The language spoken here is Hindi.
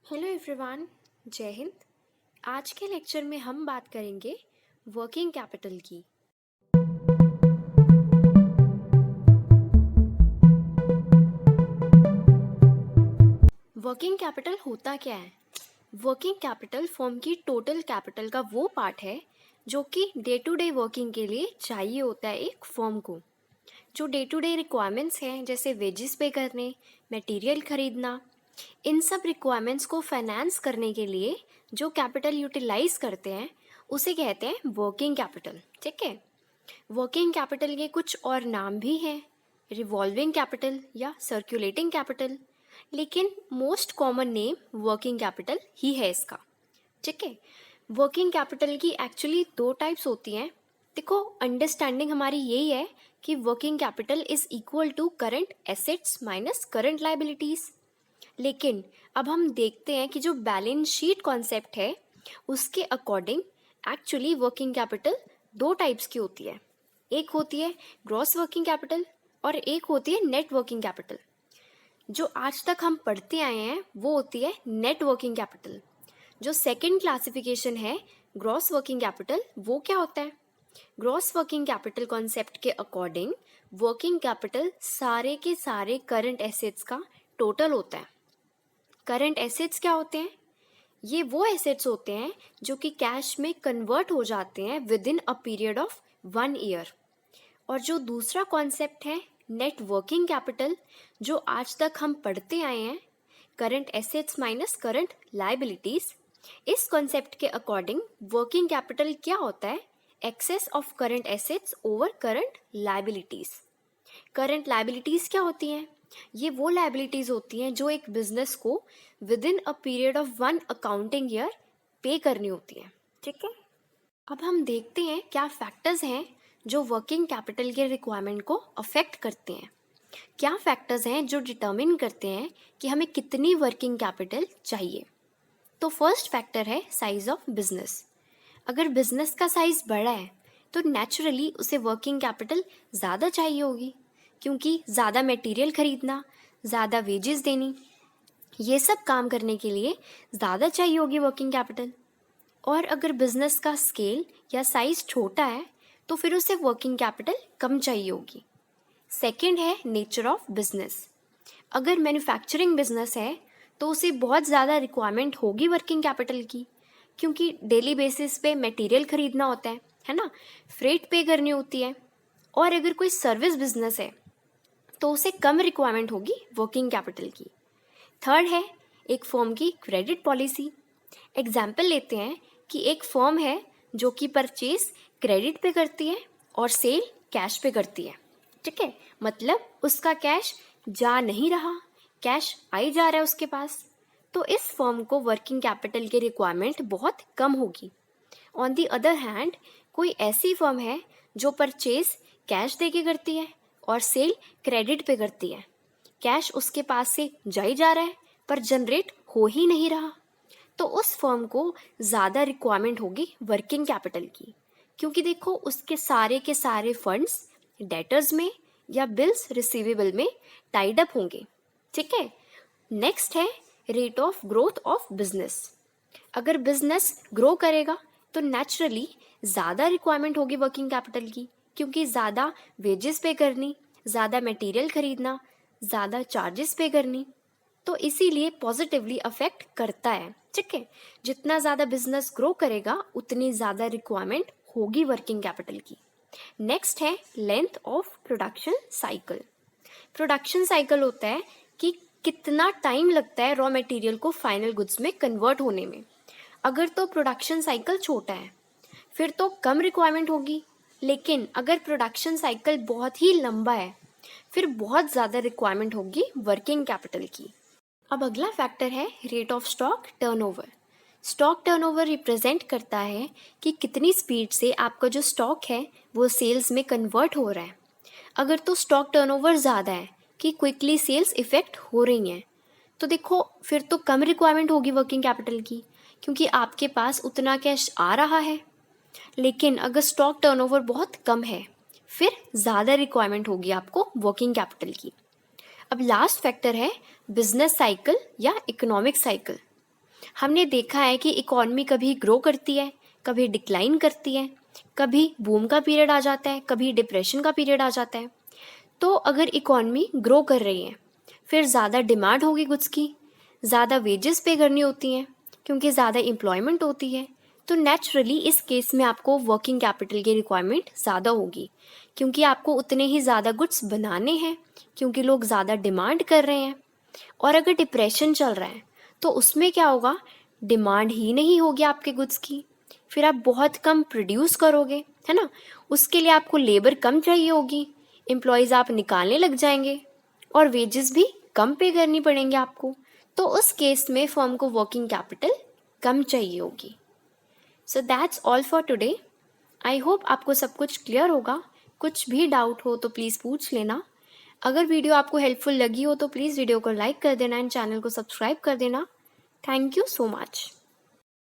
हेलो एवरीवन, जय हिंद। आज के लेक्चर में हम बात करेंगे वर्किंग कैपिटल की। वर्किंग कैपिटल होता क्या है? वर्किंग कैपिटल फर्म की टोटल कैपिटल का वो पार्ट है जो कि डे टू डे वर्किंग के लिए चाहिए होता है एक फर्म को। जो डे टू डे रिक्वायरमेंट्स हैं, जैसे वेजेस पे करने, मटेरियल खरीदना, इन सब रिक्वायरमेंट्स को फाइनेंस करने के लिए जो कैपिटल यूटिलाइज करते हैं उसे कहते हैं वर्किंग कैपिटल। ठीक है। वर्किंग कैपिटल के कुछ और नाम भी हैं, रिवॉल्विंग कैपिटल या सर्कुलेटिंग कैपिटल, लेकिन most common name working capital ही है इसका। ठीक है। वर्किंग कैपिटल की एक्चुअली दो टाइप्स होती हैं। देखो, अंडरस्टैंडिंग हमारी यही है कि working capital is equal to current assets minus current liabilities. लेकिन अब हम देखते हैं कि जो बैलेंस शीट कॉन्सेप्ट है उसके अकॉर्डिंग एक्चुअली वर्किंग कैपिटल दो टाइप्स की होती है। एक होती है ग्रॉस वर्किंग कैपिटल और एक होती है नेट वर्किंग कैपिटल। जो आज तक हम पढ़ते आए हैं वो होती है नेट वर्किंग कैपिटल। जो सेकंड क्लासिफिकेशन है ग्रॉस वर्किंग कैपिटल, वो क्या होता है? ग्रॉस वर्किंग कैपिटल कॉन्सेप्ट के अकॉर्डिंग वर्किंग कैपिटल सारे के सारे करंट एसेट्स का टोटल होता है। करंट एसेट्स क्या होते हैं? ये वो एसेट्स होते हैं जो कि कैश में कन्वर्ट हो जाते हैं with in a period of 1 year. और जो दूसरा कॉन्सेप्ट है नेट वर्किंग कैपिटल, जो आज तक हम पढ़ते आए हैं, current assets minus current liabilities, इस कॉन्सेप्ट के अकॉर्डिंग वर्किंग कैपिटल क्या होता है? Excess of current assets over current liabilities. Current liabilities क्या होती हैं? ये वो लायबिलिटीज होती हैं जो एक बिजनेस को with in a period of 1 accounting year पे करनी होती है। ठीक है। अब हम देखते हैं क्या फैक्टर्स हैं जो वर्किंग कैपिटल के रिक्वायरमेंट को अफेक्ट करते हैं। क्या फैक्टर्स हैं जो डिटर्मिन करते हैं कि हमें कितनी वर्किंग कैपिटल चाहिए। तो फर्स्ट फैक्टर है साइज ऑफ बिजनेस। अगर बिजनेस का साइज बड़ा है तो नेचुरली उसे वर्किंग कैपिटल ज़्यादा चाहिए होगी, क्योंकि ज़्यादा मटेरियल खरीदना, ज़्यादा वेजेस देनी, ये सब काम करने के लिए ज़्यादा चाहिए होगी वर्किंग कैपिटल। और अगर बिजनेस का स्केल या साइज छोटा है तो फिर उसे वर्किंग कैपिटल कम चाहिए होगी। सेकंड है नेचर ऑफ बिजनेस। अगर मैन्युफैक्चरिंग बिजनेस है तो उसे बहुत ज़्यादा रिक्वायरमेंट होगी वर्किंग कैपिटल की, क्योंकि डेली बेसिस पे मटेरियल खरीदना होता है ना, फ्रेट पे करनी होती है। और अगर कोई सर्विस बिजनेस है तो उसे कम रिक्वायरमेंट होगी वर्किंग कैपिटल की। थर्ड है एक फर्म की क्रेडिट पॉलिसी। एग्जाम्पल लेते हैं कि एक फर्म है जो कि परचेज क्रेडिट पे करती है और सेल कैश पे करती है। ठीक है। मतलब उसका कैश जा नहीं रहा, कैश आई जा रहा है उसके पास। तो इस फर्म को वर्किंग कैपिटल की रिक्वायरमेंट बहुत कम होगी। ऑन दी अदर हैंड, कोई ऐसी फर्म है जो परचेज कैश दे के करती है और सेल क्रेडिट पे करती है। कैश उसके पास से जा ही जा रहा है पर जनरेट हो ही नहीं रहा, तो उस फर्म को ज़्यादा रिक्वायरमेंट होगी वर्किंग कैपिटल की, क्योंकि देखो उसके सारे के सारे फंड्स डेटर्स में या बिल्स रिसीवेबल में टाइड अप होंगे। ठीक है। नेक्स्ट है rate of growth of business. अगर बिजनेस ग्रो करेगा तो नेचुरली ज़्यादा रिक्वायरमेंट होगी वर्किंग कैपिटल की, क्योंकि ज़्यादा वेजेस पे करनी, ज़्यादा मटेरियल खरीदना, ज़्यादा चार्जेस पे करनी, तो इसीलिए पॉजिटिवली अफेक्ट करता है। ठीक है। जितना ज़्यादा बिजनेस ग्रो करेगा उतनी ज़्यादा रिक्वायरमेंट होगी वर्किंग कैपिटल की। नेक्स्ट है length of production cycle. Production cycle होता है कि कितना टाइम लगता है रॉ मटेरियल को फाइनल गुड्स में कन्वर्ट होने में। अगर तो प्रोडक्शन साइकिल छोटा है फिर तो कम रिक्वायरमेंट होगी, लेकिन अगर प्रोडक्शन साइकिल बहुत ही लंबा है फिर बहुत ज़्यादा रिक्वायरमेंट होगी वर्किंग कैपिटल की। अब अगला फैक्टर है rate of stock turnover. Stock turnover represent करता है कि कितनी स्पीड से आपका जो स्टॉक है वो सेल्स में कन्वर्ट हो रहा है। अगर तो स्टॉक टर्नओवर ज़्यादा है कि क्विकली सेल्स इफेक्ट हो रही हैं, तो देखो फिर तो कम रिक्वायरमेंट होगी वर्किंग कैपिटल की, क्योंकि आपके पास उतना कैश आ रहा है। लेकिन अगर स्टॉक टर्नओवर बहुत कम है फिर ज़्यादा रिक्वायरमेंट होगी आपको वर्किंग कैपिटल की। अब लास्ट फैक्टर है बिजनेस साइकिल या इकोनॉमिक साइकिल। हमने देखा है कि इकॉनमी कभी ग्रो करती है, कभी डिक्लाइन करती है, कभी बूम का पीरियड आ जाता है, कभी डिप्रेशन का पीरियड आ जाता है। तो अगर इकॉनमी ग्रो कर रही है, फिर ज़्यादा डिमांड होगी गुड्स की, ज़्यादा वेजेस पे करनी होती हैं क्योंकि ज़्यादा एम्प्लॉयमेंट होती है। तो नेचुरली इस केस में आपको वर्किंग कैपिटल की रिक्वायरमेंट ज़्यादा होगी क्योंकि आपको उतने ही ज़्यादा गुड्स बनाने हैं क्योंकि लोग ज़्यादा डिमांड कर रहे हैं। और अगर डिप्रेशन चल रहा है तो उसमें क्या होगा, डिमांड ही नहीं होगी आपके गुड्स की, फिर आप बहुत कम प्रोड्यूस करोगे, है ना। उसके लिए आपको लेबर कम चाहिए होगी, एम्प्लॉयज़ आप निकालने लग जाएंगे और वेजेस भी कम पे करनी पड़ेंगे आपको। तो उस केस में फर्म को वर्किंग कैपिटल कम चाहिए होगी। So that's all for today. I hope आपको सब कुछ क्लियर होगा। कुछ भी डाउट हो तो प्लीज़ पूछ लेना। अगर वीडियो आपको हेल्पफुल लगी हो तो प्लीज़ वीडियो को लाइक कर देना एंड चैनल को सब्सक्राइब कर देना। Thank you so much.